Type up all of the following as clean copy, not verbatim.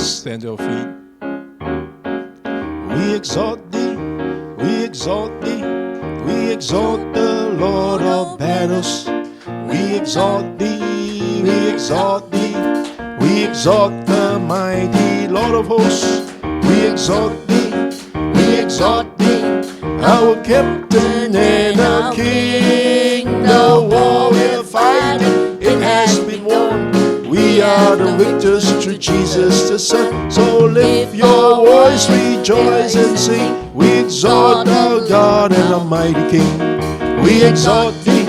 Stand to our feet. We exalt thee, we exalt thee, we exalt the Lord of battles. We exalt thee, we exalt thee, we exalt the mighty Lord of hosts. We exalt thee, we exalt thee, our captain and our king. The war we're fighting, it has been won. We are the victors through Jesus the Son. So lift your voice, rejoice and sing. We exalt our God and Almighty King. We exalt thee,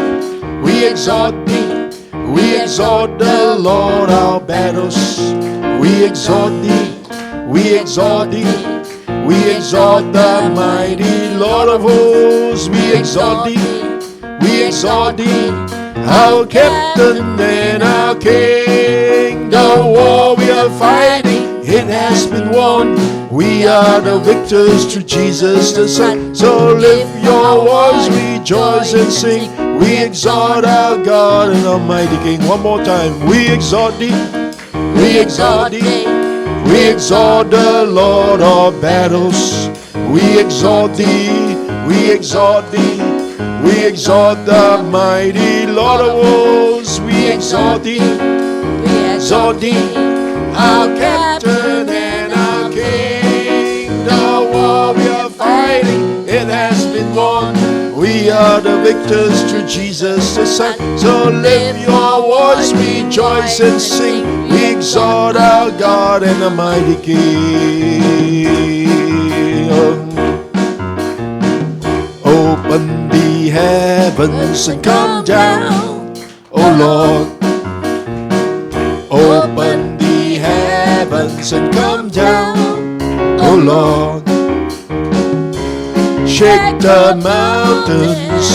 we exalt thee, we exalt the Lord our battles. We exalt thee, we exalt thee, we exalt the mighty Lord of hosts. We exalt thee, we exalt thee, our captain and our king. The war we are fighting, it has been won. We are the victors through Jesus the Son. So lift your voice, rejoice and sing. We exalt our God and Almighty King. One more time. We exalt thee, we exalt thee, we exalt the Lord of battles. We exalt thee, we exalt thee, we exalt the mighty Lord of hosts. We exalt thee, we exalt thee, our captain and our king. The war we are fighting, it has been won. We are the victors through Jesus the Son. So lift your voice, rejoice and sing. We exalt our God and the mighty King. Open the heavens and come down, O Lord. Open the heavens and come down, O Lord. Shake the mountains,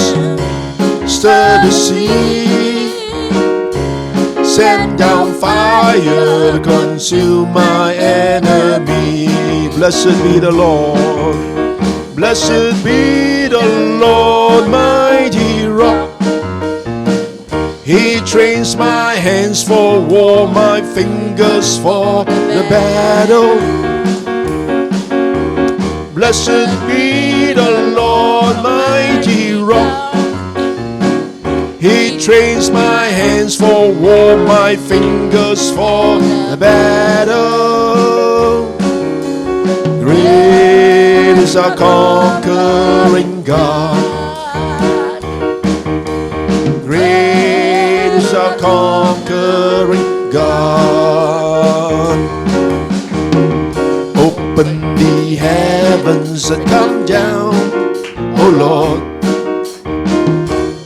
stir the sea, send down fire to consume my enemy. Blessed be the Lord, blessed be the Lord, mighty rock. He trains my hands for war, my fingers for the battle. Blessed be the Lord, mighty rock. He trains my hands for war, my fingers for the battle. Great is our conquering God. Great is our conquering God. Open the heavens and come down, O Lord.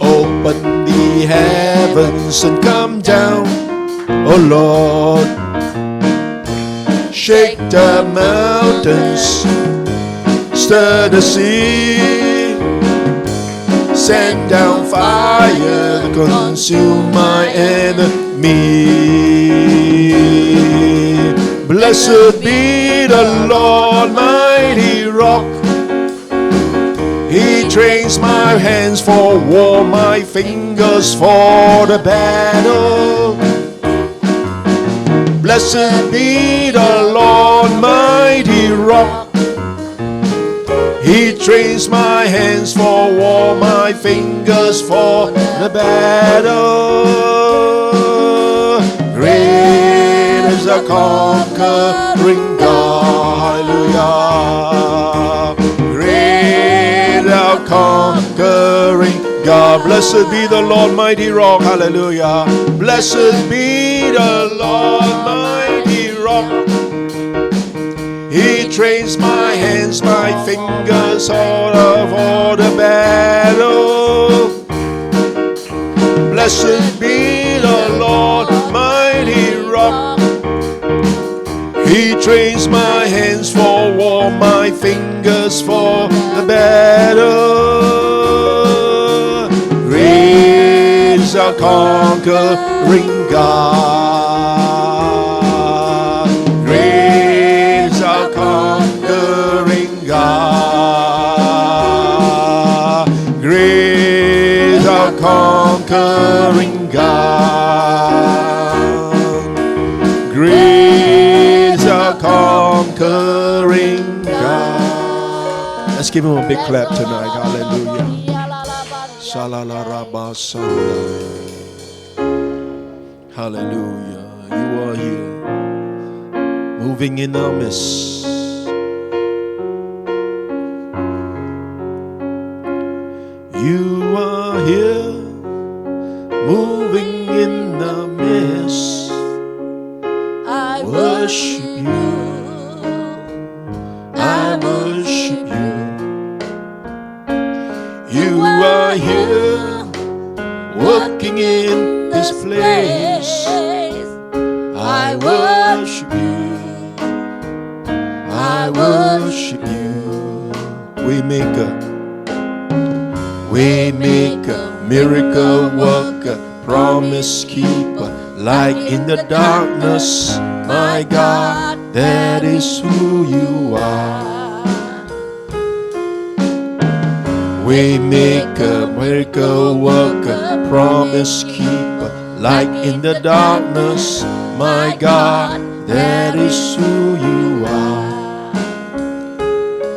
Open the heavens and come down, O Lord. Shake the mountains, stir the sea, send down fire to consume my enemy. Blessed be the Lord, mighty rock. He trains my hands for war, my fingers for the battle. Blessed be the Lord, mighty rock. He trains my hands for war, my fingers for the battle. Great is the conquering God. Hallelujah. Great our conquering God. Blessed be the Lord, mighty rock. Hallelujah. Blessed be the Lord, mighty rock. He trains my hands, my fingers, all for the battle. Blessed be the Lord, mighty rock. He trains my hands for war, my fingers for the battle. Great is our conquering God. Great is our conquering God. Great is our conquering God. Great is our conquering conquering God. Let's give him a big clap tonight. Hallelujah. Hallelujah. You are here, moving in our midst. You are here, moving in the midst. I worship you. I worship you. You are here, working in this place. I worship you. I worship you. Waymaker, miracle worker, promise keeper, light in the darkness. My God, that is who you are. Waymaker, miracle worker, promise keeper, light in the darkness. My God, that is who you are.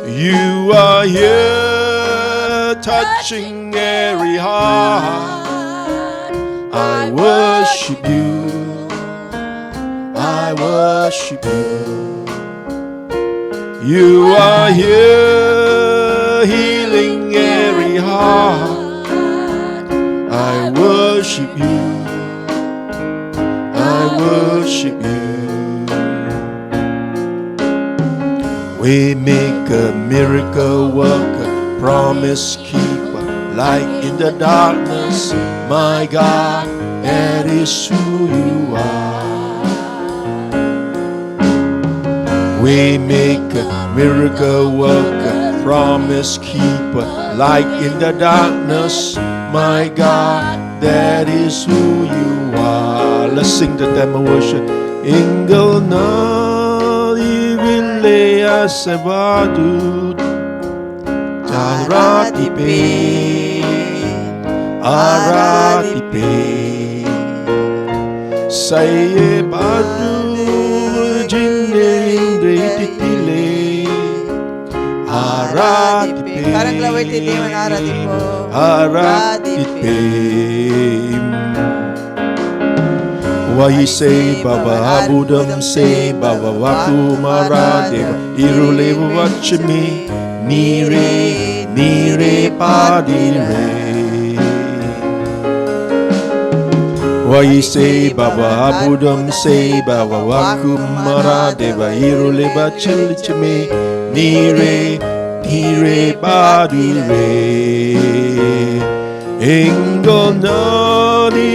You are here, touching every heart. I worship you. I worship you. You are here, healing every heart. I worship you. I worship you. Waymaker, miracle worker, promise keeper, light in the darkness. My God, that is who you are. Waymaker, miracle worker, promise keeper, light in the darkness. My God, that is who you are. Let's sing the demo worship. Engel na ibile asabadu aratipe saye badu jinne titile aratipe. Why say Baba Abudam say Baba Waku Maradeva Irulevu Vachimi Nire Padire. Why say Baba Abudam say Baba Waku Maradeva Irulevu Vachimi Nire Padire. Engel nani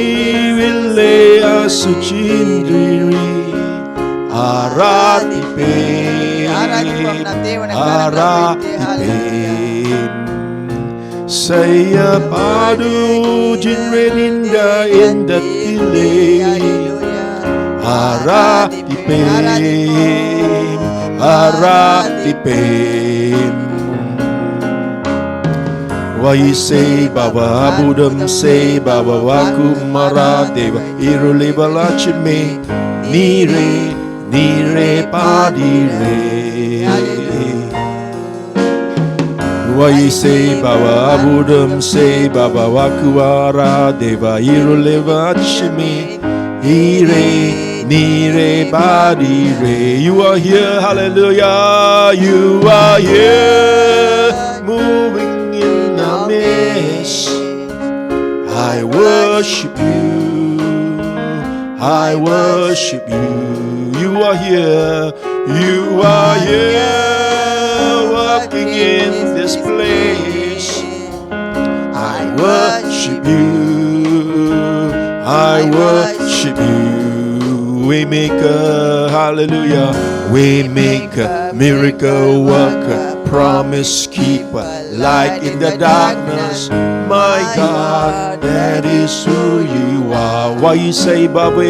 ville asuchindiri aratipe saya padu jinreninda endatile aratipe. Why say Baba Abudam say Baba Waku Maradeva Iruleva Lachimi Nire Padire. Why say Baba Abudam say Baba Waku Maradeva Iruleva Lachimi Nire Padire. You are here, hallelujah. You are here, moving in our midst. I worship you. I worship you. You are here. You are here, walking in this place. I worship you. I worship you. Waymaker, hallelujah. Waymaker, miracle worker, promise keeper, light in the darkness. My God, that is who you are. Why you say Baba?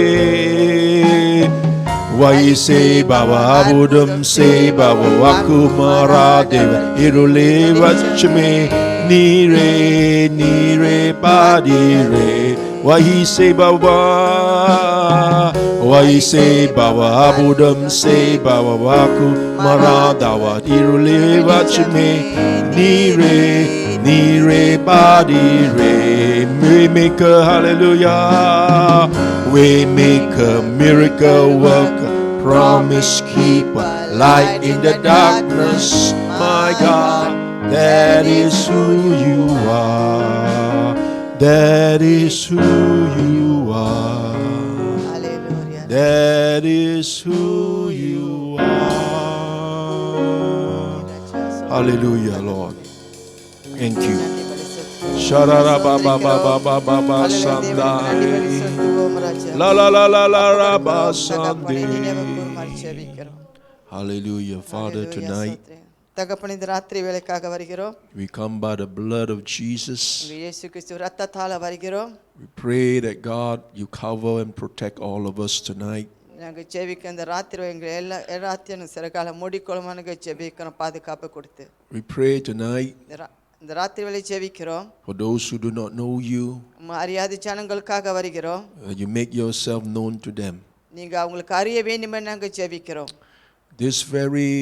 Why you say Baba Abudam say Baba Waku Maradeva Iruleva Chime Nire Padire. Why he say Baba? Wai se bawa abudam se bawa waku maradawa irule wachme nire body re waymaker hallelujah waymaker miracle worker promise keeper light in the darkness my God that is who you are that is who you are that is who you are. Hallelujah, Lord. Thank you. Sharara baba baba baba baba sandai. La la la la la la ba sandai. Hallelujah, Father. Tonight தகப்பனே இந்த ராத்திரி வேளைக்காக வருகிறோம். we come by the blood of Jesus. இயேசு கிறிஸ்து இரத்தத்தால் வருகிறோம். We pray that God you cover and protect all of us tonight. நாங்கள் ஜெபிக்க இந்த ராத்திரி எங்கள் எல்லாத்தையும் சிறகால மூடிக்கொள்ளுமானுங்க ஜெபிக்கிறோம் பாதுகாப்பு கொடுத்து. We pray tonight இந்த ராத்திரி வேளை ஜெபிக்கிறோம். for those who do not know you. அறியாத ஜனங்களுக்காக வருகிறோம். You make yourself known to them. நீங்க அவங்களுக்கு அறிய வேண்டும் என்று நாங்கள் ஜெபிக்கிறோம். This very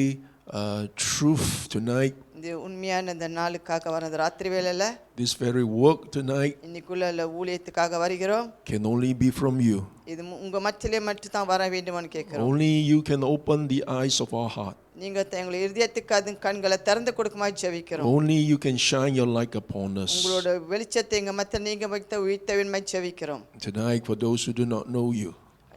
truth tonight. இந்த உண்மையான இந்த நாளுக்காக வர இந்த ராத்திரி வேளையில this very work tonight இன்னைக்குள்ள ஊழியத்துக்காக வருகிறோம். can only be from you. இது உங்க மத்தியிலே மட்டும் தான் வர வேண்டும்னு கேக்குறோம். Only you can open the eyes of our heart. நீங்க எங்கள் இதயத்துக்கு அது கண்களை திறந்து கொடுக்குமாறு ஜெபிக்கிறோம். Only you can shine your light upon us. உங்களோட வெளிச்சத்தை எங்க மத்தியில நீங்க வைத்த உயிர்த்தவின்மை ஜெபிக்கிறோம். Tonight for those who do not know you.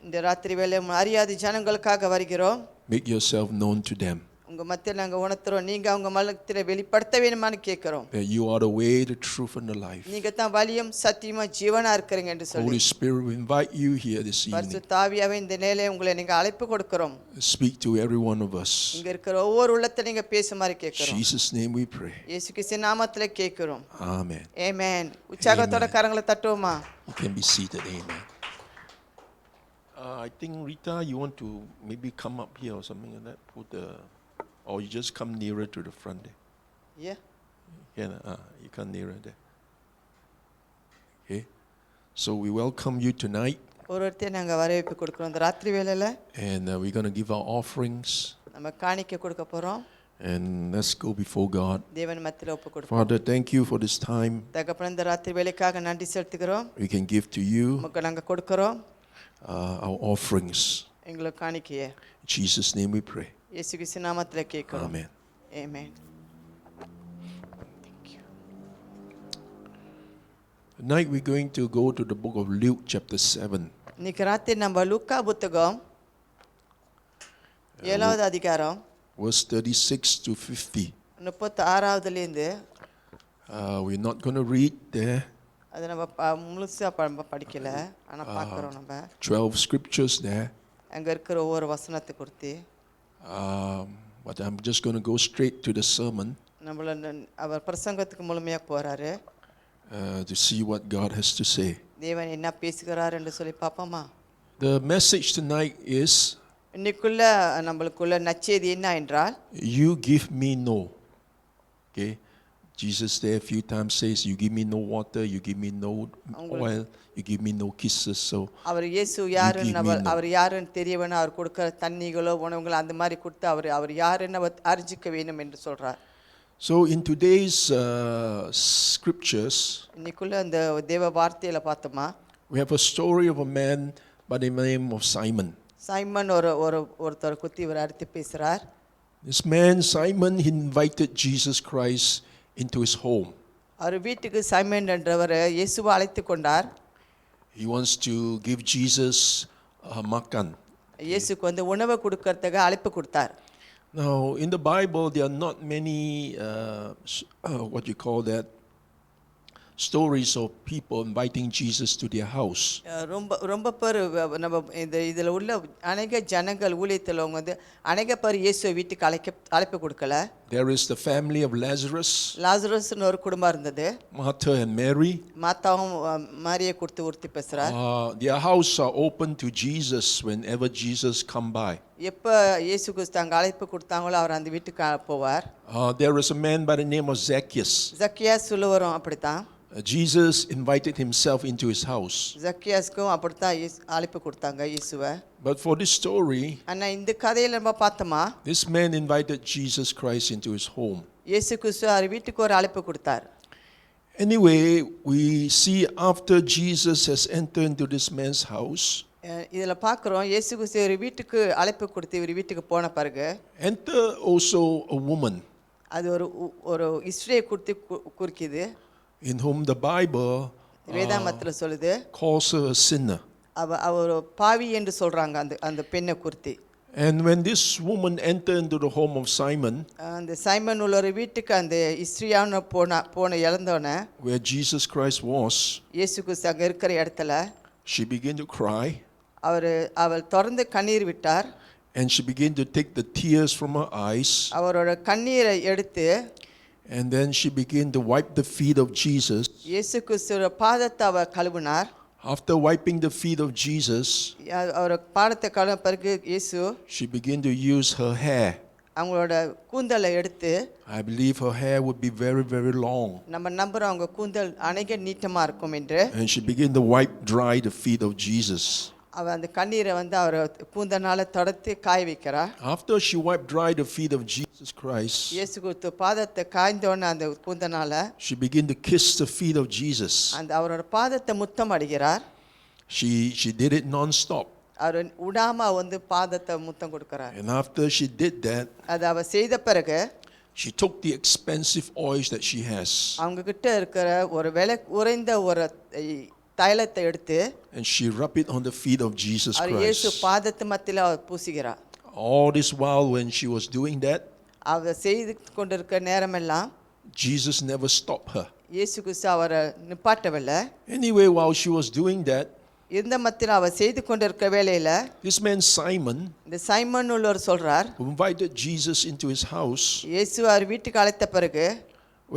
இந்த ராத்திரி வேளையில அறியாத ஜனங்களுக்காக வருகிறோம். Make yourself known to them. உங்க மத்தியில நாங்க உணர்த்துறோம் நீங்க அவங்க மத்தியில வெளிப்படுத்த வேண்டுமான்னு கேக்குறோம். That you are the way, the truth and the life. நீங்க தான் வழியும் சத்தியமும் ஜீவனா இருக்கீங்க என்று சொல்லி. Holy Spirit we invite you here this evening. பரிசுத்த ஆவியாவே இந்த நேரத்திலே உங்களை நீங்க அழைப்பு கொடுக்கிறோம். Speak to every one of us. இங்க இருக்கிற ஒவ்வொரு உள்ளத்தை நீங்க பேசுமாறு கேக்குறோம். Jesus name we pray. இயேசு கிறிஸ்து நாமத்திலே கேக்குறோம். Amen. ஆமென். உற்சாகத்தோட கரங்களை தட்டுவோமா? You can be seated. Amen. I think Rita, you want to maybe come up here or something like that. Put the, or you just come nearer to the front there. Yeah. Yeah, you come nearer there. Okay. So we welcome you tonight. ஒருவர்த்தையும் நாங்க வரவேற்பு கொடுக்கிறோம் இந்த ராத்திரி வேளையில. And we're going to give our offerings. நம்ம காணிக்கை கொடுக்க போறோம். And let's go before God. தேவன் மத்தியில ஒப்பு கொடுப்போம். Father, thank you for this time. தகப்பனே இந்த ராத்திரி வேளைக்காக நன்றி செலுத்துகிறோம். We can give to you உங்களுக்கு நாங்க கொடுக்கிறோம். our offerings. எங்களுக்கு காணிக்கையை. In Jesus' name we pray. இயேசு கிறிஸ்து நாமத்திலே கேட்கிறோம். Amen. Amen. Thank you. Tonight we're going to go to the book of Luke chapter 7. இன்னைக்கு ராத்திரி நம்ம லூக்கா புத்தகம் 7வது அதிகாரம் verse 36 to 50. 36ல இருந்து We're not going to read there. அது நம்ம முழுசா படிக்கல ஆனா பார்க்கறோம் நம்ம 12 scriptures there. அங்க இருக்கிற ஒவ்வொரு வசனத்தை குறித்து But I'm just going to go straight to the sermon. நம்மள அவர் பிரசங்கத்துக்கு முழுமையா போறாரு. To see what God has to say. தேவன் என்ன பேசுகிறார் என்று சொல்லி பாப்போமா? The message tonight is இன்னைக்குள்ள நம்மளுக்குள்ள நற்செய்தி என்ன என்றால் you give me no. Okay. Jesus there a few times says you give me no water, you give me no oil, you give me no kisses. So அவர் இயேசு யாருன்னு அவர் யாருன்னு தெரியவன அவர் கொடுக்கிற தண்ணிகளோ உணவுகளோ அந்த மாதிரி கொடுத்து அவர் யாருன்னு அறிஞ்சிக்க வேண்டும் என்று சொல்றார். So in today's scriptures இன்னைக்குள்ள அந்த தேவ வார்த்தையில பார்த்தோமா we have a story of a man by the name of Simon. Simon ஒருத்தர் குத்தி இவர் அடுத்து பேசுறார். This man Simon he invited Jesus Christ into his home. அவர் வீட்டுக்கு சைமன் என்றவர் இயேசுவை அழைத்து கொண்டார். He wants to give Jesus makan. இயேசுக்கு வந்து உணவு கொடுக்கிறதுக்கு அழைப்பு கொடுத்தார். Now in the Bible there are not many what you call that stories of people inviting Jesus to their house. ரொம்ப பேர் நம்ம இதுல உள்ள अनेक ஜனங்கள் ஊழியத்துல வந்து अनेक பேர் இயேசுவை வீட்டுக்கு அழைப்பு கொடுக்கல. There is the family of Lazarus. லாசரஸ்னு ஒரு குடும்பம் இருந்தது. Martha and Mary. மாத்தாவும் மாரியை குறித்து பேசுறார். Their house are open to Jesus whenever Jesus come by. எப்போ இயேசு கிறிஸ்து அங்கே அழைப்பு கொடுத்தாங்களோ அவர் அந்த வீட்டுக்கு போவார். There is a man by the name of Zacchaeus. ஜக்கியாஸ் சொல்லுவரும் அப்படித்தான். Jesus invited himself into his house. ஜக்கியாஸ்க்கும் அப்படித்தான் அழைப்பு கொடுத்தாங்க இயேசுவை. But for this story, ஆனால் இந்த கதையில் நம்ம பார்த்தோமா, this man invited Jesus Christ into his home. இயேசு கிறிஸ்து அவர் வீட்டுக்கு ஒரு அழைப்பு கொடுத்தார். Anyway, we see after Jesus has entered into this man's house, இதில் பார்க்குறோம் இயேசு கிறிஸ்து ஒரு வீட்டுக்கு அழைப்பு கொடுத்து இவர் வீட்டுக்கு போன பிறகு enter also a woman அது ஒரு ஹிஸ்டரியை குறிக்குது. in whom the Bible வேதாமத்தில் சொல்லுது calls her a sinner. அவர் பாவி என்று சொல்கிறாங்க அந்த பெண்ணை குறித்து. And when this woman entered into the home of Simon, அந்த சைமன் உள்ள ஒரு வீட்டுக்கு அந்த ஹிஸ்டரியான போன இழந்தோன்னே where Jesus Christ was, இயேசு கிறிஸ்து அங்கே இருக்கிற இடத்துல she began to cry. அவள் தொடர்ந்து கண்ணீர் விட்டார். And she began to take the tears from her eyes. அவரோட கண்ணீரை எடுத்து And then she began to wipe the feet of Jesus. இயேசு கிறிஸ்துவோட பாதத்தை அவர் கழுவினார். After wiping the feet of Jesus, அவர் பாதத்தை கழுவ பிறகு இயேசு she began to use her hair. அவங்களோட கூந்தலை எடுத்து, I believe her hair would be very, very long. நம்ம நம்புறோம் அவங்க கூந்தல் அநேக நீட்டமா இருக்கும் என்று. And she began to wipe dry the feet of Jesus. அவ அந்த கண்ணீரை அவர் கூந்தனால தொடர்ந்து காய வைக்கிறார். After she wiped dry the feet of Jesus Christ, இயேசு கிறிஸ்து பாதத்தை காய்ந்தோன அந்த கூந்தனால she began to kiss the feet of Jesus. அந்த அவரோட பாதத்தை முத்தம் அடிக்கிறார். She did it non-stop. அவர் உடாம பாதத்தை முத்தம் கொடுக்கிறார். And after she did that, அது அவ செய்த பிறகு she took the expensive oils that she has. அவங்க கிட்ட இருக்கிற ஒரு விலை உறைந்த ஒரு தைலத்தை எடுத்து and she rubbed it on the feet of Jesus அவர் இயேசு Christ. பாதத்து மத்தியில அவர் பூசிகிறார். All this while when she was doing that, அவ செய்து கொண்டிருக்கிற நேரமெல்லாம் Jesus never stopped her. இயேசு கிறிஸ்து அவரை நிப்பாட்டவில்லை. Anyway, while she was doing that, இந்த மத்தியில் அவர் செய்து கொண்டிருக்கிற வேளையில this man Simon, இந்த சைமன் உள்ளவர் சொல்றார், who invited Jesus into his house, இயேசு அவர் வீட்டுக்கு அழைத்த பிறகு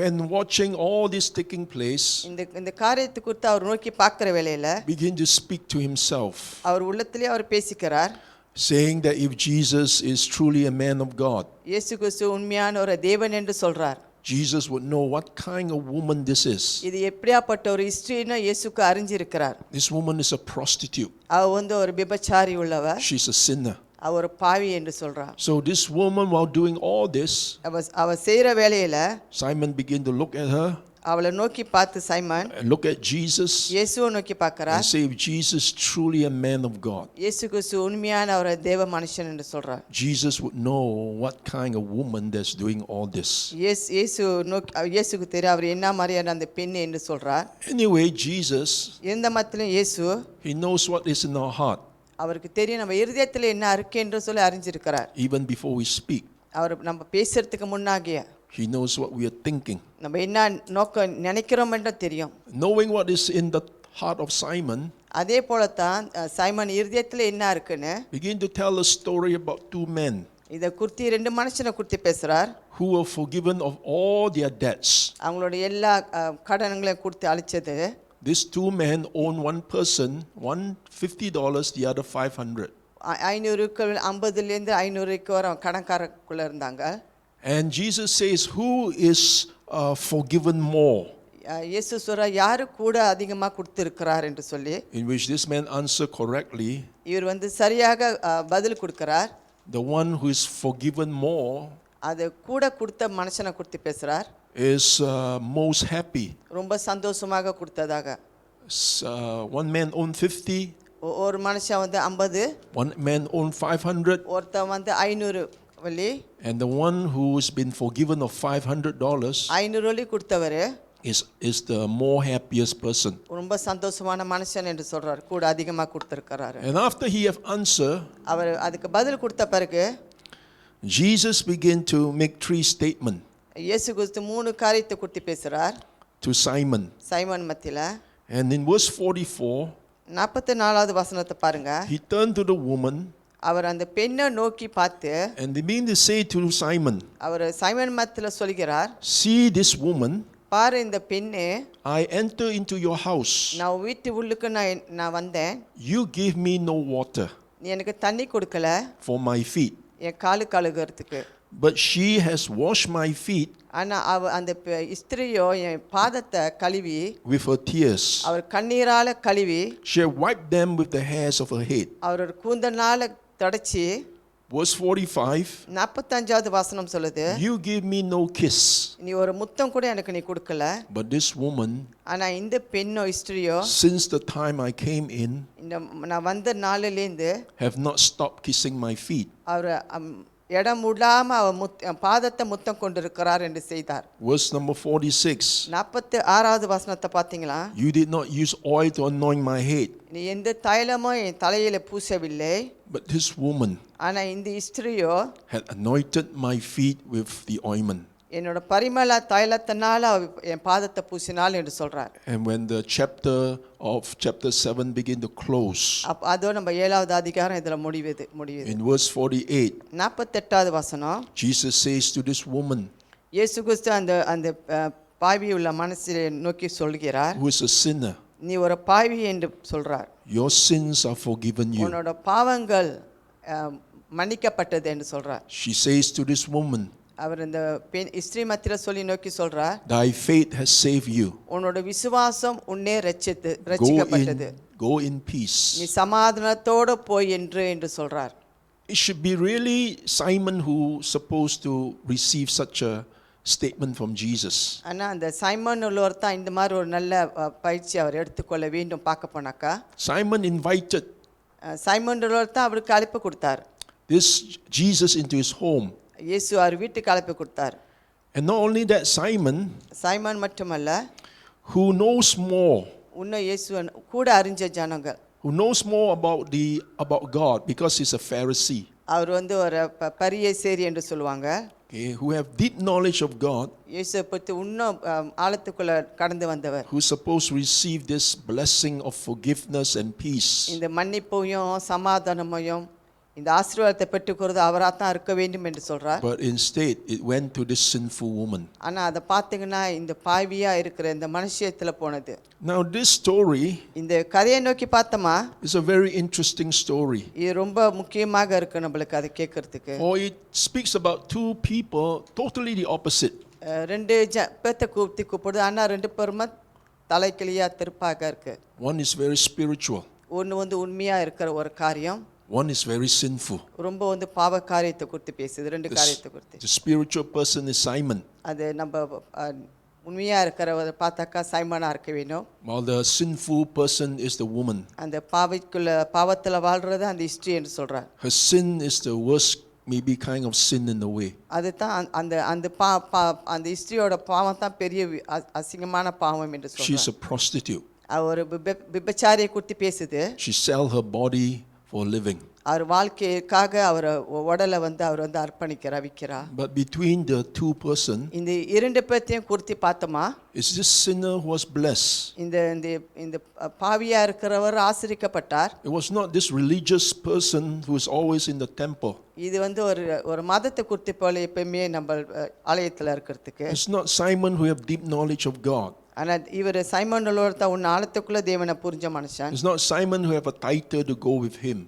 when watching all this taking place, இந்த காரியத்தை குறித்து அவர் நோக்கி பார்க்கிற வேளையில began to speak to himself, அவர் உள்ளத்திலே அவர் பேசிக்கிறார், saying that if Jesus is truly a man of God, இயேசு கிறிஸ்து உண்மையான ஒரு தேவன் என்று சொல்றார். Jesus would know what kind of woman this is. இது எப்படியாப்பட்ட ஒரு ஹிஸ்டரின்னு இயேசுக்கு அறிஞ்சிருக்கிறார். This woman is a prostitute. அவ ஒரு விபச்சாரி உள்ளவ, She's a sinner. அவ ஒரு பாவி என்று சொல்றார். So this woman, while doing all this, அவ செய்யற வேளையில Simon began to look at her, அவளை நோக்கி பார்த்து Simon and look at Jesus, இயேசுவை நோக்கி பார்க்கிறார். and say, if Jesus truly a man of God, இயேசு கிறிஸ்து உண்மையான ஒரு தேவ மனுஷன் என்று சொல்றார். Jesus would know what kind of woman that's doing all this. இயேசுக்கு தெரியும் அவர் என்ன மாதிரியான அந்த பெண் என்று சொல்றார். Anyway, Jesus, எந்த மத்திலும் இயேசு he knows what is in our heart, அவருக்கு தெரியும் நம்ம இருதயத்தில் என்ன இருக்கு என்று சொல்லி அறிஞ்சிருக்கிறார். even before we speak. அவர் நம்ம பேசுறதுக்கு முன்னாகிய He knows what we are thinking. நம்ம என்ன நோக்க நினைக்கிறோம் என்று தெரியும். Knowing what is in the heart of Simon, அதே போலத்தான் சைமன் இருதயத்தில் என்ன இருக்குன்னு begin to tell a story about two men இதை குறித்து ரெண்டு மனுஷனை குறித்து பேசுறார். who were forgiven of all their debts. அவங்களோட எல்லா கடன்களையும் கொடுத்து அழிச்சது. These two men own one person, one $50, the other 500. 500 50லேருந்து 500 வரை கடன்காரக்குள்ள இருந்தாங்க. And Jesus says, who is forgiven more? இயேசு சொல்றார் யாரு கூட அதிகமா கொடுத்திருக்கிறார் என்று சொல்லி. In which this man answered correctly. இவர் சரியாக பதில் கொடுக்கிறார். The one who is forgiven more, அது கூட கொடுத்த மனுஷனை குறித்து பேசுறார், is most happy. ரொம்ப சந்தோஷமாக கொடுத்ததாக. One man owned 50. ஒரு மனுஷன் 50. One man owned 500. ஒருத்தன் 500 வெள்ளி. And the one who's been forgiven of $500 500 வெள்ளி கொடுத்தவர் is the more happiest person. ரொம்ப சந்தோஷமான மனுஷன் என்று சொல்றார், கூட அதிகமாக கொடுத்திருக்கிறார். And after he have answered, அவர் அதுக்கு பதில் கொடுத்த பிறகு Jesus began to make three statements இயேசு கிறிஸ்து 3 காரியத்தை குறித்து பேசுறார் to Simon. சைமன் மத்தியில. And in verse 44, 44வது வசனத்தை பாருங்க. he turned to the woman அவர் அந்த பெண்ணை நோக்கி பார்த்து and they began to say to Simon, அவர் சைமன் மத்தியில சொல்கிறார், see this woman, பாரு இந்த பெண்ணே, I enter into your house. நான் வீட்டு உள்ளுக்கு நான் வந்தேன், You give me no water. நீ எனக்கு தண்ணி கொடுக்கல for my feet, என் காலு கழுகுறதுக்கு. but she has washed my feet ஆனா அந்த ஸ்திரியோ என் பாதத்தை கழுவி with her tears. அவர் கண்ணீரால கழுவி She had wiped them with the hairs of her head. அவரோட கூந்தனால தொடச்சி. Verse 45, 45வது வசனம் சொல்லுது, you give me no kiss. நீ ஒரு முத்தம் கூட எனக்கு நீ கொடுக்கல. But this woman, ஆனா இந்த பெண்ணோ ஸ்திரியோ since the time I came in, இந்த நான் வந்த நாளிலேருந்து have not stopped kissing my feet. அவர் இடம் விடாம அவர் பாதத்தை முத்தம் கொண்டிருக்கிறார் என்று செய்தார். Verse number 46, 46வது வசனத்தை பார்த்தீங்களா? you did not use oil to anoint my head. நீ எந்த தைலமும் என் தலையில பூசவில்லை. But this woman ஆனா இந்த ஸ்திரியோ had anointed my feet with the ointment. என்னோட பரிமள தைலத்தினால என் பாதத்தை பூசினாள் என்று சொல்றார். And when the chapter 7 begin to close, அதோ நம்ம 7வது அதிகாரம் இதுல முடியுது. in verse 48, 48வது வசனம், Jesus says to this woman, இயேசு கிறிஸ்து அந்த பாவி உள்ள மனசை நோக்கி சொல்கிறார், who is a sinner, நீ ஒரு பாவி என்று சொல்றார். your sins are forgiven you. உன்னோட பாவங்கள் மன்னிக்கப்பட்டது என்று சொல்றார். She says to this woman, அவர் இந்த ஸ்திரீ மத்தியில சொல்லி நோக்கி சொல்றார், thy faith has saved you. உன்னோட விசுவாசம் உன்னை ரட்சிக்கப்பட்டது. Go in peace. நீ சமாதானத்தோடு போய் என்று சொல்றார். It should be really Simon who supposed to receive such a statement from Jesus. ஆனா அந்த சைமன் உள்ளவர் தான் இந்த மாதிரி ஒரு நல்ல பயிற்சி அவர் எடுத்துக்கொள்ள வேண்டும். பார்க்க போனாக்கா Simon invited சைமன் உள்ளவர் தான் அவருக்கு அழைப்பு கொடுத்தார். this Jesus into his home. இயேசு அவர் வீட்டுக்கு அழைப்பு கொடுத்தார். And not only that, Simon மட்டுமல்ல, who knows more, இன்னும் இயேசு கூட அறிஞ்ச ஜனங்கள், who knows more about God because he's a Pharisee. அவர் ஒரு பரிசேயர் என்று சொல்லுவாங்க. Okay, who have deep knowledge of God, இயேசுவை பற்றி இன்னும் ஆழத்துக்குள்ள கடந்து வந்தவர், who is supposed to receive this blessing of forgiveness and peace. இந்த மன்னிப்பையும் சமாதானமையும் இந்த ஆசீர்வாதத்தை பெற்றுக்கிறது அவராக தான் இருக்க வேண்டும் என்று சொல்றார். But instead it went to this sinful woman. ஆனா அதை பார்த்தீங்கன்னா இந்த பாவியா இருக்கிற இந்த மனுஷியத்துல போனது. Now this story, இந்த கதையை நோக்கி பார்த்தோமா, is a very interesting story. இது ரொம்ப முக்கியமாக இருக்கு நம்மளுக்கு அதை கேட்கறதுக்கு. For it speaks about two people totally the opposite. ரெண்டு பேத்தை கூப்பிடுது, ஆனா ரெண்டு பேருமே தலைக்கிளியா திருப்பாக இருக்கு. One is very spiritual. ஒன்று உண்மையா இருக்கிற ஒரு காரியம், one is very sinful. ரொம்ப பாவ காரியத்தை குறித்து பேசுது. ரெண்டு காரியத்தை குறித்து. The spiritual person is Simon. அது நம்ம உண்மையா இருக்கிறவரை பார்த்தாக்கா சைமனா இருக்க வேணும். While the sinful person is the woman. அந்த பாவத்துல வாழ்றது அந்த ஸ்திரீ என்று சொல்றார். Her sin is the worst maybe kind of sin in the way. அதுதான் அந்த ஸ்திரியோட பாவம் தான் பெரிய அசிங்கமான பாவம் என்று சொல்றார். She is a prostitute. அவர் விபச்சாரியை குறித்து பேசுது. She sell her body for a living. அவர் வாழ்க்கைக்காக அவர் உடலை அவர் அர்ப்பணிக்கிறார், விற்கிறார். But between the two person, இந்த இரண்டு பேத்தையும் குறித்து பார்த்தோமா, is this sinner who was blessed. இந்த பாவியா இருக்கிறவர் ஆசீர்வதிக்கப்பட்டார். It was not this religious person who is always in the temple. இது ஒரு மதத்தை குறித்து போல எப்பவுமே நம்ம ஆலயத்துல இருக்கிறதுக்கு. It's not Simon who have deep knowledge of God. ஆனா இவர் சைமன் தான் உன் ஆழத்துக்குள்ள தேவனை புரிஞ்ச மனுஷன். It's not Simon who have a title to go with him.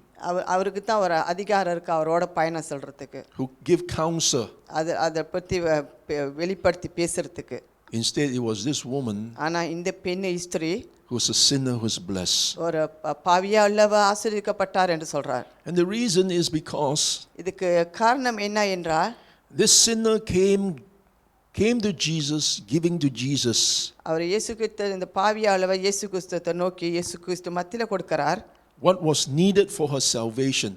அவருக்கு தான் ஒரு அதிகாரம் இருக்கு அவரோட பயணம் சொல்றதுக்கு. Who give counsel. அதை பத்தி வெளிப்படுத்தி பேசுறதுக்கு. Instead it was this woman. ஆனா இந்த பெண் ஸ்திரீ who is a sinner who is blessed. ஒரு பாவியா உள்ளவ ஆசீர்வதிக்கப்பட்டார் என்று சொல்றார். And the reason is because இதுக்கு காரணம் என்ன என்றால், this sinner came to Jesus, giving to Jesus. அவர் இயேசு கிறிஸ்து இந்த பாவியா உள்ளவ இயேசு கிறிஸ்துவை நோக்கி இயேசு கிறிஸ்து மத்தியில கொடுக்கிறார். What was needed for her salvation.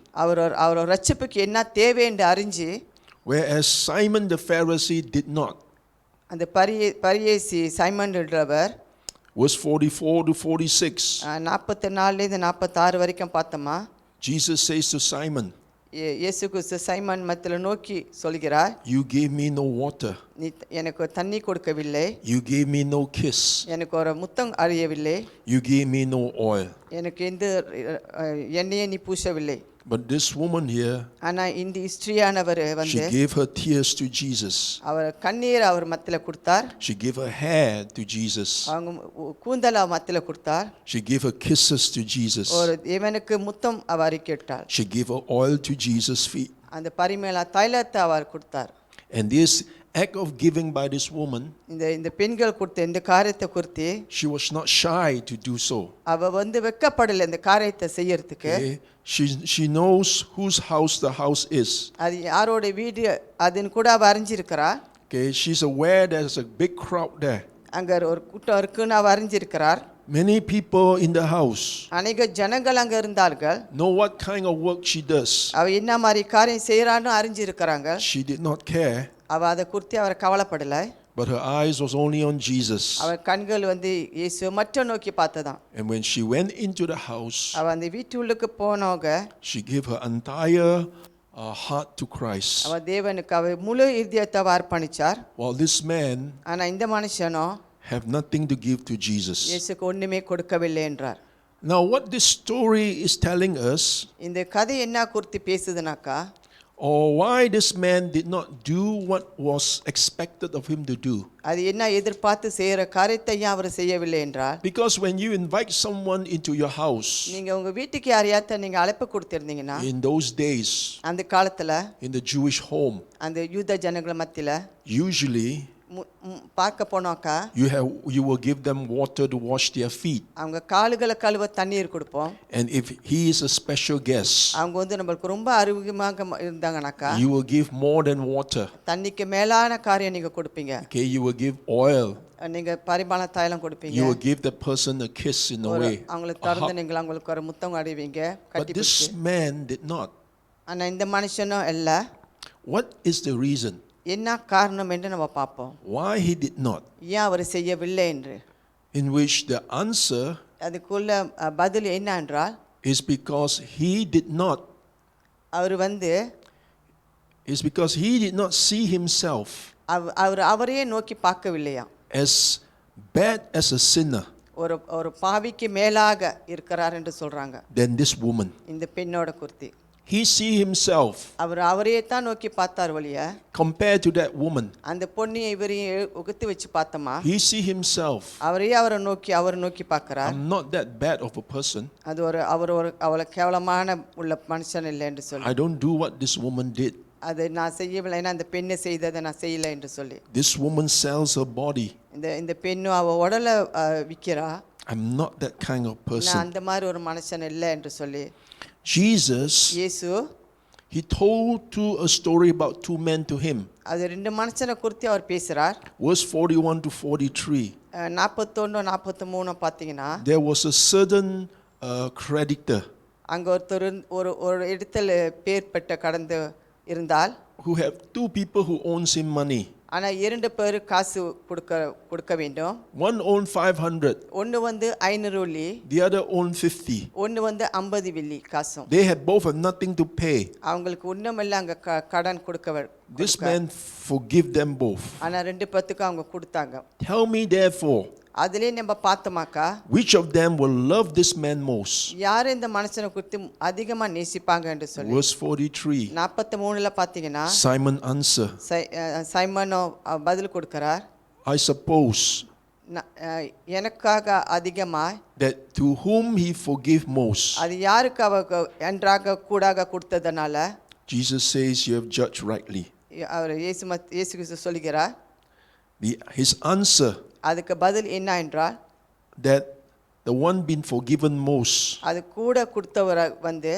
அவர் ரட்சிப்புக்கு என்ன தேவை என்று அறிஞ்சு, whereas Simon the Pharisee did not. அந்த பரிசேயி சைமன் என்றவர் verse 44 to 46. 44 லிருந்து 46 வரைக்கும் பார்த்தோமா, Jesus says to Simon, இயேசு கிறிஸ்து சைமன் மத்தியில நோக்கி சொல்கிறார், you gave me no water. நீ எனக்கு தண்ணி கொடுக்கவில்லை. You gave me no kiss. எனக்கு ஒரு முத்தம் அழியவில்லை. You gave me no oil. எனக்கு எந்த எண்ணெயை நீ பூசவில்லை. But this woman here, ஆனா இந்த ஸ்திரியானவர் she வந்து gave her tears to Jesus. அவர் கண்ணீர் அவர் மத்தியில கொடுத்தார். She gave her hair to Jesus. அவங்க கூந்தல மத்தியில கொடுத்தார். She gave her kisses to Jesus. ஒரு தேவனுக்கு முத்தம் அவர் கேட்டார். She gave her oil to Jesus' feet. அந்த பரிமள தைலத்தை அவர் கொடுத்தார். And this act of giving by this woman, இந்த பெண்கள் கொடுத்த இந்த காரியத்தை குறித்து she was not shy to do so. அவ வந்து வெட்கப்படல இந்த காரியத்தை செய்யறதுக்கு. Okay? She knows whose house the house is. அது யாரோட வீடு அதுன்னு கூட அவ அறிஞ்சிருக்கிறா. Okay? She's aware there's a big crowd there. அங்க ஒரு கூட்டம் இருக்குன்னு அவ அறிஞ்சிருக்கிறார். Many people in the house அநேக ஜனங்கள் அங்க இருந்தார்கள். know what kind of work she does. அவ என்ன மாதிரி காரியம் செய்யறான்னு அறிஞ்சிருக்கிறாங்க. She did not care. அவ அதை குறித்து அவர் கவலைப்படல. But her eyes was only on Jesus. அவ கண்கள் வந்து இயேசுவை மட்டும் நோக்கி பார்த்ததாம். And when she went into the house, அவ அந்த வீட்டுக்குள்ளுக்கு போனோங்க she gave her entire heart to Christ. அவ தேவனுக்கு அவ முழு இதயத்தை அர்ப்பணிச்சார். While this man ஆனா இந்த மனுஷனோ have nothing to give to Jesus. இயேசுக்கு ஒண்ணுமே கொடுக்கவில்லை என்றார். Now what this story is telling us, இந்த கதை என்ன குறித்து பேசுதுனாக்கா, or why this man did not do what was expected of him to do. அது என்ன எதிர்பார்த்து செய்யற காரியத்தை ஏன் அவர் செய்யவில்லை என்றால், Because when you invite someone into your house, நீங்க உங்க வீட்டுக்கு யாரையாவது நீங்க அழைப்பு கொடுத்திருந்தீங்கன்னா, in those days, அந்த காலத்துல in the Jewish home, அந்த யூத ஜனங்கள் மத்தியில usually பார்க்க போனாக்கா you will give them water to wash their feet. அவங்க கால்களை கழுவ தண்ணீர் கொடுப்போம். And if he is a special guest, அவங்க வந்து நம்மளுக்கு ரொம்ப அறிமுகமாக இருந்தாங்கனாக்கா, you will give more than water. தண்ணிக்கு மேலான காரியம் நீங்க கொடுப்பீங்க. Okay, you will give oil. நீங்க பரிமள தைலம் கொடுப்பீங்க. You will give the person a kiss in a way. அவங்களுக்கு தொடர்ந்து நீங்க அவங்களுக்கு ஒரு முத்தம் அடிவீங்க. But this man did not. ஆனா இந்த மனுஷனும் இல்ல. What is the reason? என்ன காரணம் என்று நம்ம பார்ப்போம். Why he did not? ஏன் அவர் செய்யவில்லை என்று. In which the answer அதுக்குள்ள பதில் என்ன என்றால், is because he did not. அவர் வந்து Is because he did not see himself அவர் அவரையே நோக்கி பார்க்கவில்லையா. as bad as a sinner ஒரு பாவிக்கு மேலாக இருக்கிறார் என்று சொல்றாங்க. than this woman. இந்த பெண்ணோட குறித்து He see himself அவர் அவரையே தான் நோக்கி பார்த்தார் வழிய, compared to that woman. அந்த பொண்ணையும் இவரையும் உகுத்து வச்சு பார்த்தோமா, He see himself. அவரையே அவர் நோக்கி பார்க்கிறார். I'm not that bad of a person. அது அவர் அவ்வளவு கேவலமான உள்ள மனுஷன் இல்லை என்று சொல்லி, I don't do what this woman did. அது நான் செய்யவில்லைன்னா அந்த பெண்ணை செய்ததை நான் செய்யலை என்று சொல்லி, This woman sells her body. இந்த பெண்ணும் அவ உடலை விற்கிறா. I'm not that kind of நான் person. அந்த மாதிரி ஒரு மனுஷன் இல்லை என்று சொல்லி, Jesus, இயேசு he told a story about two men to him. அது ரெண்டு மனுஷனை குறித்து அவர் பேசுறார். Verse 41 to 43. 41 43 பார்த்தீங்கன்னா, There was a certain creditor அங்க ஒரு இடத்துல பேர் பெற்ற கடந்து இருந்தால், who have two people who owns him money. ஆனா இரண்டு பேர் காசு கொடுக்க வேண்டும். One owned 500. ஒன்னு வந்து 500 வெள்ளி, The other owned 50. ஒன்னு வந்து 50 வெள்ளி காசும். They had both have nothing to pay. அவங்களுக்கு ஒண்ணுமில்ல அங்க கடன் கொடுக்க. This man forgive them both. ஆனா ரெண்டு பேத்துக்கு அவங்க கொடுத்தாங்க. Tell me therefore, அதிலே நம்ம பார்த்தோமாக்கா, which of them will love this man most? யார் இந்த மனுஷனை குறித்து அதிகமா நேசிப்பாங்க என்று சொல்லி. Verse 43. 43ல பார்த்தீங்கன்னா, Simon answer, சைமனோ பதில் கொடுக்கிறார். I suppose எனக்காக அதிகமா, that to whom he forgive most. அது யாருக்கு அவ என்றாக கூடாக கொடுத்ததனால. Jesus says you have judged rightly. அவர் இயேசு கிறிஸ்து சொல்கிறார். His answer, அதுக்கு பதில் என்ன என்றால், that the one been forgiven most அது கூட கொடுத்தவர் வந்து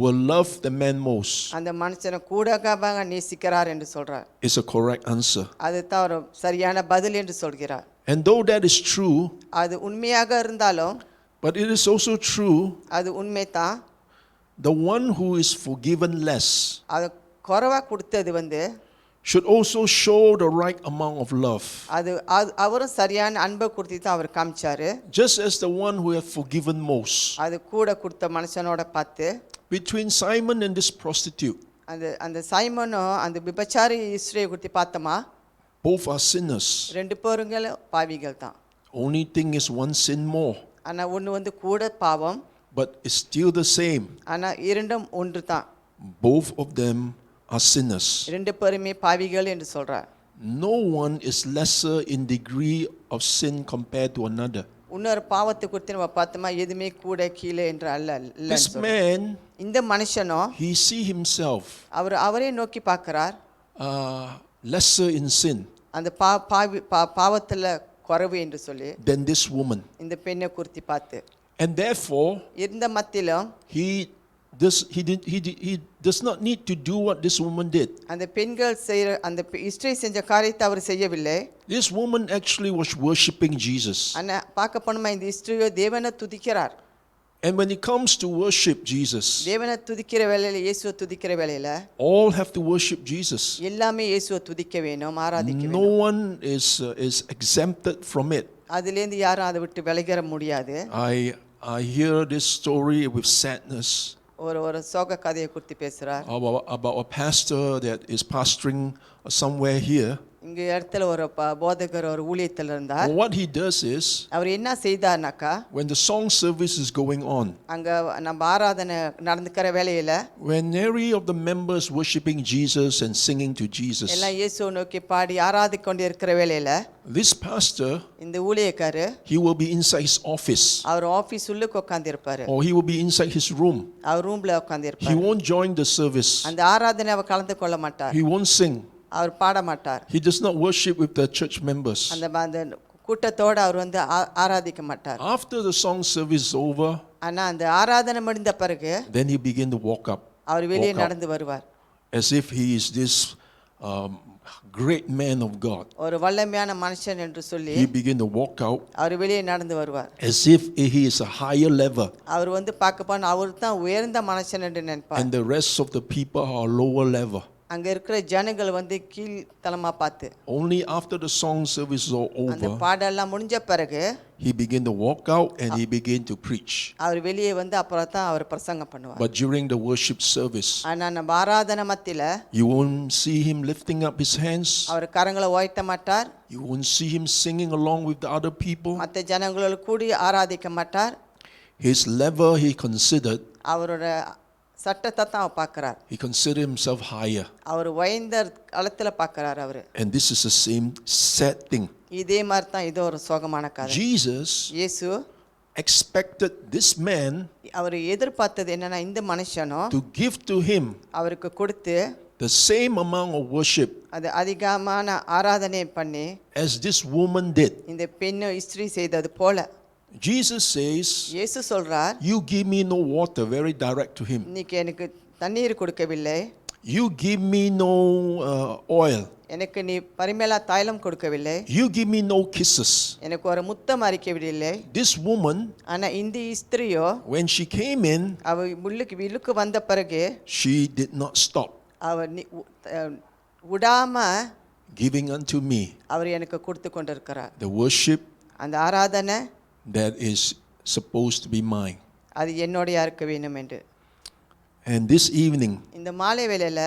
will love the man most, அந்த மனுஷனை கூடக நேசிக்கிறார் என்று சொல்றார். is a correct answer. அது தான் ஒரு சரியான பதில் என்று சொல்கிறார். And though that is true, அது உண்மையாக இருந்தாலும், but it is also true, அது உண்மைதான். the one who is forgiven less அது குறைவா கொடுத்தது வந்து should also show the right amount of love. அது அவரும் சரியான அன்பை கொடுத்து தான் அவர் காமிச்சாரு. Just as the one who have forgiven most. அது கூட கொடுத்த மனுஷனோட பார்த்து, Between Simon and this prostitute, அந்த சைமனும் அந்த விபச்சாரி ஸ்திரியை குறித்து பார்த்தோமா, both are sinners. ரெண்டு பேருங்களும் பாவிகள் தான். Only thing is one sin more. ஆனா ஒன்னு வந்து கூட பாவம். but it's still the same. ஆனா இரண்டும் ஒன்று தான். Both of them are sinners. இரண்டு பேருமே பாவிகள் என்று சொல்றார். No one is lesser in degree of sin compared to another. இன்னொரு பாவத்தை குறித்து நம்ம பார்த்தோமா எதுவுமே கூட கீழே என்று அல்ல. This man, இந்த மனுஷனோ he see himself அவரே நோக்கி பார்க்கிறார், lesser in sin அந்த பாவத்துல குறைவு என்று சொல்லி than this woman. இந்த பெண்ணை குறித்து பார்த்து, And therefore, இருந்த மத்தியிலும் he does not need to do what this woman did. அந்த பெண்கள் செய்யற அந்த இஸ்ரே செஞ்ச காரியத்தை அவர் செய்யவில்லை. This woman actually was worshiping Jesus. ஆனா பார்க்க போனோமா இந்த இஸ்ரேயோ தேவனை துதிக்கிறார். And when it comes to worship Jesus, தேவனை துதிக்கிற வேளையில, இயேசுவை துதிக்கிற வேளையில all have to worship Jesus. எல்லாமே இயேசுவை துதிக்க வேணும், ஆராதிக்க No வேணும். one is exempted from it. அதிலேருந்து யாரும் அதை விட்டு விலகிற முடியாது. I hear this story with sadness ஒரு சோக கதையை குறித்து பேசுறார். about a pastor that is pastoring somewhere here. இங்க இடத்துல ஒரு போதகர் ஒரு ஊழியத்தில் இருந்தார். What he does is, அவர் என்ன செய்தார்னாக்கா, when the song service is going on, அங்க நம்ம ஆராதனை நடந்துக்கிற வேளையில when every of the members worshiping Jesus and singing to Jesus, எல்லாம் இயேசுவை நோக்கி பாடி ஆராதிக்க கொண்டு இருக்கிற வேளையில this pastor, இந்த ஊழியக்காரர் he will be inside his office, அவர் ஆபீஸ் உள்ளுக்கு உட்கார்ந்து இருப்பாரு, or he will be inside his room. அவர் ரூம்ல உட்கார்ந்து He இருப்பாரு. won't join the service. அந்த ஆராதனை அவர் கலந்து கொள்ள மாட்டார், He won't sing. அவர் பாட மாட்டார். He does not worship with the church members. அந்த கூட்டத்தோட அவர் ஆராதிக்க மாட்டார். After the song service is over, ஆனா அந்த ஆராதனை முடிந்த பிறகு then he begin to walk அவர் வெளியே out நடந்து வருவார். as if he is this great man of God. ஒரு வல்லமையான மனுஷன் என்று சொல்லி He begin to walk out அவர் வெளியே நடந்து வருவார். as if he is a higher level அவர் பார்க்க போனா அவர் தான் உயர்ந்த மனுஷன் என்று நினைப்பார். and the rest of the people are lower level. அங்க இருக்கிற ஜனங்கள் கீழ் தலமா பார்த்து, Only after the song service is all அந்த over, பாடெல்லாம் முடிஞ்ச பிறகு he begin to walk out and he begin to preach. அவர் வெளியே அப்புறம் தான் அவர் பிரசங்கம் பண்ணுவார். But during the worship service, ஆனா நம்ம ஆராதனை மத்தியில you won't see him lifting up his hands. அவர் கரங்களை உயர்த்த மாட்டார். You won't see him singing along with the other people. மற்ற ஜனங்களோடு கூடி ஆராதிக்க மாட்டார். His level he considered, அவரோட சட்டத்தை தான் அவர் பார்க்கிறார். he considered himself higher. அவர் உயர்ந்த அளத்துல பார்க்கிறார் அவரு. And this is the same sad thing. இதே மாதிரி தான் இது ஒரு சோகமான கதை. Jesus இயேசு expected this man அவர் எதிர்பார்த்தது என்னன்னா, இந்த மனுஷனோ to give to him அவருக்கு கொடுத்து the same amount of worship அது அதிகமான ஆராதனை பண்ணி as this woman did. இந்த பெண்ணு இஸ்திரி செய்தது போல. Jesus says, இயேசு சொல்றார், you give me no water, very direct to him. இன்னைக்கு எனக்கு தண்ணீர் கொடுக்கவில்லை, You give me no oil. எனக்கு நீ பரிமள தைலம் கொடுக்கவில்லை, You give me no kisses. எனக்கு ஒரு முத்தம் அளிக்கவில்லை. This woman, ஆனா இந்த ஸ்திரியோ when she came in, அவ உள்ளுக்கு வந்த பிறகு she did not stop அவர் விடாம giving unto me அவர் எனக்கு கொடுத்து கொண்டிருக்கிறார். the worship அந்த ஆராதனை that is supposed to be mine. அது என்னோடயா இருக்க வேண்டும் என்று. And this evening, இந்த மாலை வேளையில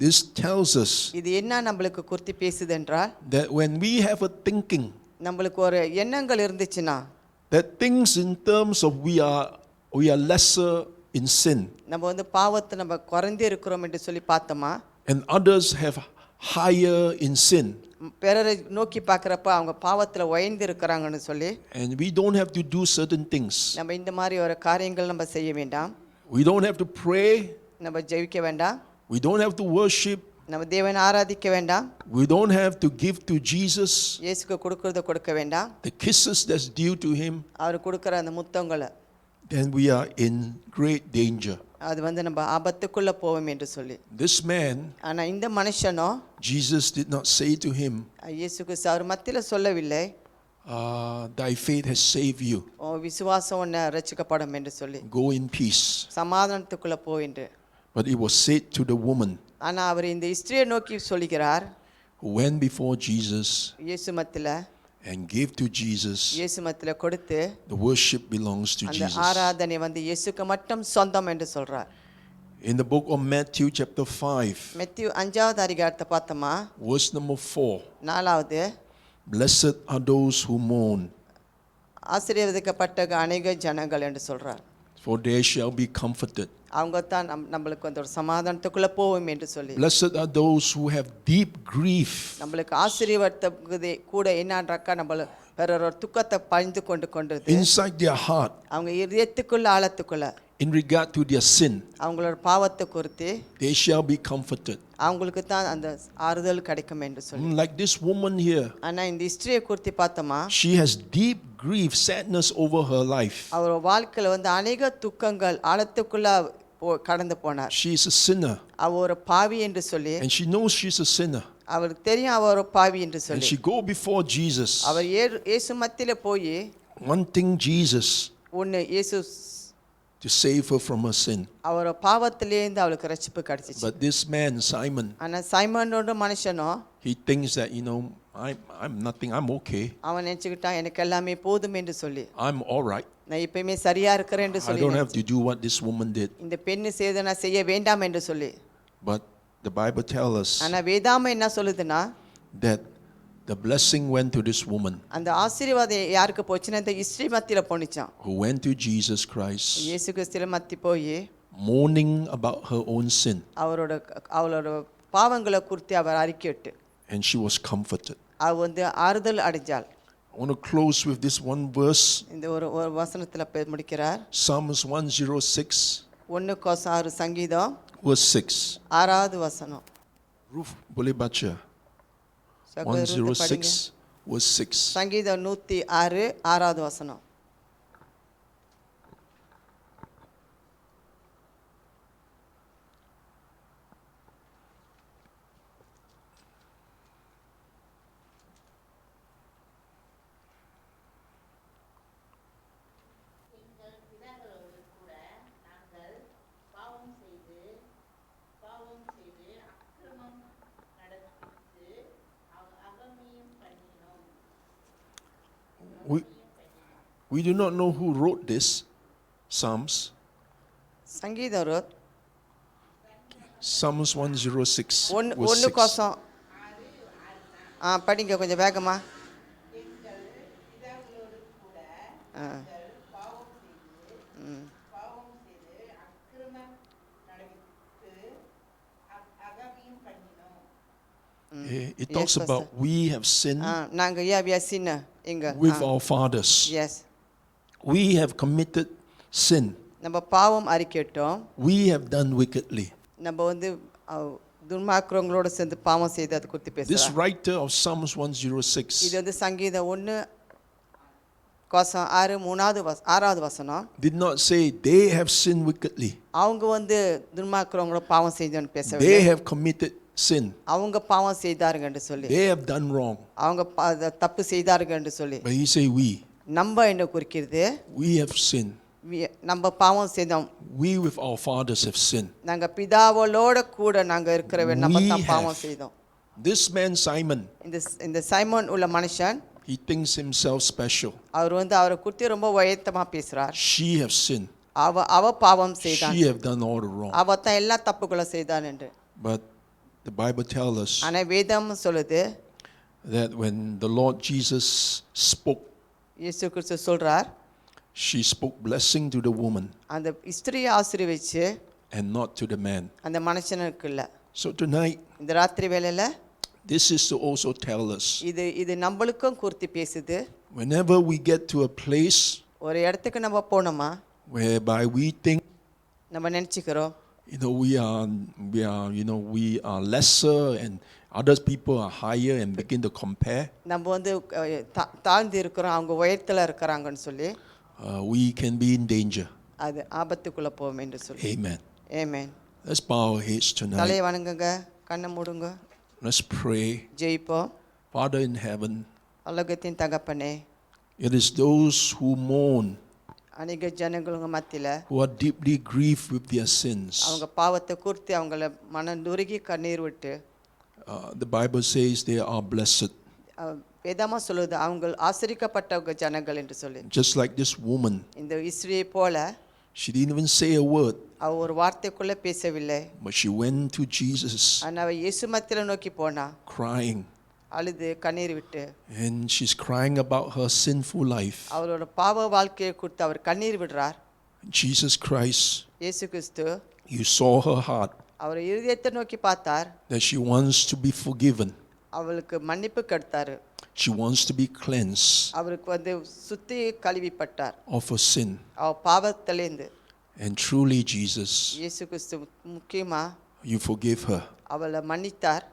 this tells us இது என்ன நம்மளுக்கு குறித்து பேசுது என்றால், that when we have a thinking நம்மளுக்கு ஒரு எண்ணங்கள் இருந்துச்சுன்னா, that things in terms of we are lesser in sin நம்ம பாவத்தை நம்ம குறைந்து இருக்கிறோம் என்று சொல்லி பார்த்தோமா, and others have higher in sin, பிறரை நோக்கி பார்க்குறப்ப அவங்க பாவத்தில் உயர்ந்து இருக்கிறாங்கன்னு சொல்லி, and we don't have to do certain things. நம்ம இந்த மாதிரி ஒரு காரியங்கள் நம்ம செய்ய வேண்டாம். We don't have to pray. நம்ம ஜெபிக்க வேண்டாம். We don't have to worship. நம்ம தேவனை ஆராதிக்க வேண்டாம். We don't have to give to Jesus இயேசுக்கு கொடுக்கறத கொடுக்க வேண்டாம். the kisses that's due to him. அவர் கொடுக்குற அந்த முத்தங்களை, Then we are in great danger. அது நம்ம ஆபத்துக்குள்ள போவோம் என்று சொல்லி. This man, ஆனா இந்த மனுஷனோ, Jesus did not say to him, இயேசுக்கு அவர் மத்தியில சொல்லவில்லை, thy faith has saved you. விசுவாசம் உன்னை ரட்சிக்கப்படும் என்று சொல்லி, Go in peace. சமாதானத்துக்குள்ள போ என்று. But it was said to the woman ஆனா அவர் இந்த ஸ்திரியை நோக்கி சொல்கிறார், who went before Jesus இயேசு மத்தியில and gave to Jesus. இயேசு மத்தியில கொடுத்து, The worship belongs to அந்த Jesus. ஆராதனை இயேசுக்கு மட்டும் சொந்தம் என்று சொல்றார். In the book of Matthew chapter 5, மத்தேயு 5வது அதிகாரத்தை பார்த்தோமா, verse number 4, 4வது, blessed are those who mourn, ஆசீர்வதிக்கப்பட்ட அநேக ஜனங்கள் என்று சொல்றார். for they shall be comforted. அவங்க தான் நம்மளுக்கு வந்து ஒரு சமாதானத்துக்குள்ள போவோம் என்று சொல்லி. Blessed are those who have deep grief. நம்மளுக்கு ஆசீர்வாதத்தை கூட என்னன்றக்கா நம்மள வேற ஒரு துக்கத்தை பகிர்ந்து கொண்டது inside their heart அவங்க இதயத்துக்குள்ள ஆழத்துக்குள்ள in regard to their sin. அவங்களோட பாவத்தை குறித்து They shall be comforted. அவங்களுக்கு தான் அந்த ஆறுதல் கிடைக்கும் என்று சொல்லி. Like this woman here, ஆனா இந்த ஹிஸ்டரியை குறித்து பார்த்தோமா, she has deep grief, sadness over her life. அவர் வாழ்க்கையில வந்து अनेक துக்கங்கள் ஆழத்துக்குள்ள கடந்து போனார். She is a sinner. அவர் ஒரு பாவி என்று சொல்லி, and she knows she is a sinner. அவருக்கு தெரியும் அவர் ஒரு பாவி என்று And சொல்லி. she go before Jesus. அவர் இயேசு மத்தியில போய் wanting Jesus ஒன்னு இயேசு to save her from her sin. அவர் பாவத்திலிருந்து அவளுக்கு ரட்சிப்பு கிடைச்சிச்சு. But this man Simon, ஆனா சைமனோட மனுஷனோ, he thinks that I'm nothing, I'm okay. அவன் நினைச்சுக்கிட்டான் எனக்கு எல்லாமே போதும் என்று சொல்லி. I'm all right. நான் எப்பவுமே சரியா இருக்கிறேன் என்று I சொல்லி. don't have to do what this woman did. இந்த பெண் செய்ததை நான் செய்ய வேண்டாம் என்று சொல்லி. But the Bible tells us ஆனா வேதாமம் என்ன சொல்லுதுன்னா, that the blessing went to this woman அந்த ஆசீர்வாதம் யாருக்கு போச்சுன்னா இந்த இஸ்ரீ மத்தியில போனிச்சான். who went to Jesus Christ இயேசு கிறிஸ்துவின் மத்தி போய் mourning about her own sin, அவளோட பாவங்களை குறித்து அவர் அறிக்கையிட்டு and she was comforted. அவ வந்து ஆறுதல் அடைஞ்சாள். I want to close with this one verse. இந்த ஒரு வசனத்துல முடிக்கிறார். Psalms 106 1:6 சங்கீதம் verse 6. 6வது வசனம். Ruth boleh baca 106 verse 6. சங்கீதம் 106 6வது வசனம். We do not know who wrote this Psalms. சங்கீதம் Psalms 106 verse 6. படிங்க கொஞ்சம் வேகமா. It talks about we have sinned நாங்க we have sinned இங்க with our fathers. Yes. We have committed sin. நம்ம பாவம் அறிக்கையிட்டோம். We have done wickedly. நம்ம வந்து துன்மார்க்கங்களோட சேர்ந்து பாவம் செய்து அது குறித்து பேசுறார். This writer of Psalms 106 இது வந்து சங்கீதம் 1:6 வசனம் did not say they have sinned wickedly. அவங்க வந்து துன்மார்க்கங்களோட பாவம் செய்தன்னு பேசவில்லை. They have committed sin. அவங்க பாவம் செய்தார்கள் என்று சொல்லி. They have done wrong. அவங்க தப்பு செய்தார்கள் என்று சொல்லி. But he say we. நம்ம என்ன குறிக்கிறது? We have sinned. நம்ம பாவம் செய்தோம். We with our fathers have sinned. நாங்க பிதாவோட கூட நாங்க இருக்கிறவே நம்ம தான் பாவம் செய்தோம். This man Simon, இந்த சைமன் உள்ள மனுஷன், he thinks himself special. அவர் வந்து அவரை குறித்து ரொம்ப உயர்த்தமா பேசுறார். She have sinned. அவ பாவம் செய்தான். She have done all the wrong. அவ தான் எல்லா தப்புகளை செய்தான் என்று. But the Bible tells us ஆனா வேதம் சொல்லுது that when the Lord Jesus spoke, இயேசு கிறிஸ்து சொல்றார், she spoke blessing to the woman அந்த ஸ்திரியை ஆசீர்வதிச்சு and not to the man. அந்த மனுஷனுக்கு இல்ல. So tonight, இந்த ராத்திரி வேளையில this is to also tell us, இது நம்மளுக்கும் குறித்து பேசுது. whenever we get to a place ஒரு இடத்துக்கு நம்ம போனோமா, whereby we think, நம்ம நினைச்சுக்கிறோம் we are lesser and other people are higher and begin to compare, நம்ம வந்து தாழ்ந்து இருக்கிறோம், அவங்க உயரத்துல இருக்கிறாங்கன்னு சொல்லி we can be in danger. அது ஆபத்துக்குள்ள போவோம் என்று சொல்லி. Amen. Amen. Let's bow our heads tonight. தலையை வணங்குங்க, கண்ணை மூடுங்க, Let's pray. ஜெயிப்போம். Father in heaven, உலகத்தின் தகப்பனே, it is those who mourn, அநேக ஜனங்களுங்க மத்தியில who are deeply grieved with their sins. அவங்க பாவத்தை குறித்து அவங்கள மனதுருகி கண்ணீர் விட்டு, The Bible says they are blessed. வேதமா சொல்லுது அவங்க ஆசீர்வதிக்கப்பட்ட ஜனங்கள் என்று சொல்லி. Just like this woman, இந்த இஸ்ரேலை போல she didn't even say a word, அவ ஒரு வார்த்தைக்குள்ள பேசவில்லை. but she went to Jesus ஆனா அவ இயேசு மத்தியில நோக்கி போனா, crying, அழுது கண்ணீர் விட்டு, and she's crying about her sinful life. அவளோட பாவ வாழ்க்கையை குறித்து அவர் கண்ணீர் விடுறார். Jesus Christ, இயேசு கிறிஸ்து you saw her heart, அவர் இருதயத்தை நோக்கி பார்த்தார், that she wants to be forgiven. அவளுக்கு மன்னிப்பு கொடுத்தாரு, She wants to be cleansed அவருக்கு சுத்தி கழுவிப்பட்டார் of her sin. அவ பாவத்திலேந்து. And truly, Jesus, இயேசு கிறிஸ்து முக்கியமா you forgave her அவளை மன்னித்தார்,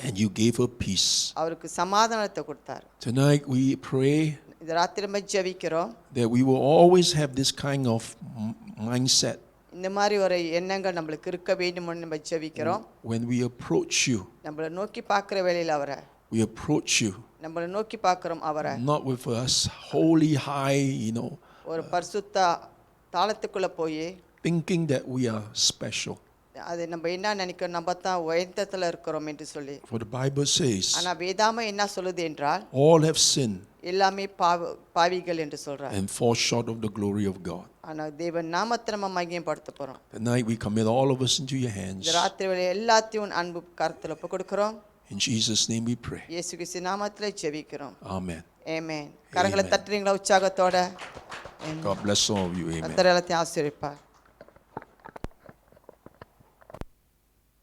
and you gave her peace. அவருக்கு சமாதானத்தை கொடுத்தார். Tonight we pray இந்த ராத்திரி நம்ம ஜெபிக்கிறோம், that we will always have this kind of mindset இந்த மாதிரி ஒரு எண்ணங்கள் நம்மளுக்கு இருக்க வேண்டும்னு நம்ம ஜெபிக்கிறோம். when we approach you. நம்மளை நோக்கி பார்க்குற வேளையில் அவரை, We approach you நம்மளை நோக்கி பார்க்குறோம் அவரை, not with us holy high, ஒரு பரிசுத்த தாளத்துக்குள்ளே போய் thinking that we are special. அது நம்ம என்ன நினைக்கிறோம், நம்ம தான் உயர்ந்தத்தில் இருக்கிறோம் என்று சொல்லி. For the Bible says, ஆனால் வேதாம என்ன சொல்லுது என்றால், all have sinned எல்லாமே பாவிகள் என்று சொல்றார். and fall short of the glory of God. ஆனால் தேவன் நாமத்தை நம்ம மகிமைப்படுத்த போறோம். Tonight we commit all of us into your hands. இந்த ராத்திரி வேளை எல்லாத்தையும் அன்பு கருத்துல ஒப்பு கொடுக்கிறோம். In Jesus' name we pray. இயேசு கிறிஸ்து நாமத்திலே ஜெபிக்கிறோம். Amen. ஆமென். கரங்களை தட்டுறீங்களா உற்சாகத்தோட? God bless all of you. Amen. கர்த்தர் எல்லாத்தையும் ஆசீர்வதிப்பார்.